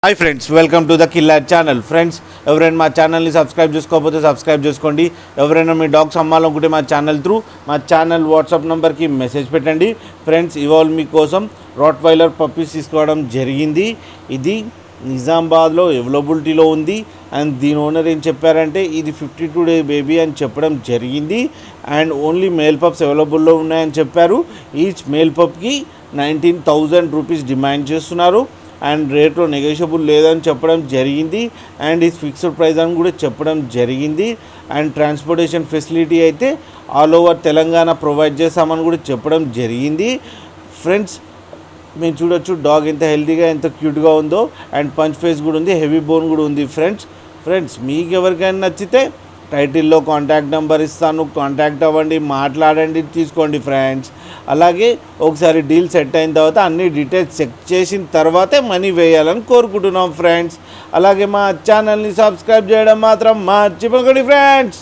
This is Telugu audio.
Hi friends, welcome to the killer channel. Friends, ఎవరైనా మా ఛానల్ని సబ్స్క్రైబ్ చేసుకోకపోతే సబ్స్క్రైబ్ చేసుకోండి. ఎవరైనా మీ డాగ్స్ అమ్మాలనుకుంటే మా ఛానల్ త్రూ మా ఛానల్ వాట్సాప్ నెంబర్కి మెసేజ్ పెట్టండి. ఫ్రెండ్స్, ఇవాళ మీకోసం రాట్వైలర్ పప్పీస్ తీసుకోవడం జరిగింది. ఇది నిజామాబాద్లో అవైలబిలిటీలో ఉంది. అండ్ దీని ఓనర్ ఏం చెప్పారంటే ఇది 52 డే బేబీ అని చెప్పడం జరిగింది. అండ్ ఓన్లీ మేల్ పప్స్ అవైలబుల్లో ఉన్నాయని చెప్పారు. ఈచ్ మేల్ పప్కి 19,000 రూపీస్ డిమాండ్ చేస్తున్నారు. అండ్ రేట్లో నెగోషియబుల్ లేదని చెప్పడం జరిగింది. అండ్ ఇది ఫిక్స్డ్ ప్రైస్ అని కూడా చెప్పడం జరిగింది. అండ్ ట్రాన్స్పోర్టేషన్ ఫెసిలిటీ అయితే ఆల్ ఓవర్ తెలంగాణ ప్రొవైడ్ చేస్తామని కూడా చెప్పడం జరిగింది. ఫ్రెండ్స్, మేము చూడొచ్చు డాగ్ ఎంత హెల్తీగా ఎంత క్యూట్గా ఉందో. అండ్ పంచ్ ఫేస్ కూడా ఉంది, హెవీ బోన్ కూడా ఉంది. ఫ్రెండ్స్ మీకు ఎవరికైనా నచ్చితే టైటిల్లో కాంటాక్ట్ నెంబర్ ఇస్తాను, కాంటాక్ట్ అవ్వండి, మాట్లాడండి, తీసుకోండి ఫ్రెండ్స్. అలాగే ఒకసారి డీల్ సెట్ అయిన తర్వాత అన్ని డీటెయిల్స్ చెక్ చేసిన తర్వాతే మనీ వేయాలని కోరుకుంటున్నాం ఫ్రెండ్స్. అలాగే మా ఛానల్ని సబ్స్క్రైబ్ చేయడం మాత్రం మర్చిపోకండి ఫ్రెండ్స్.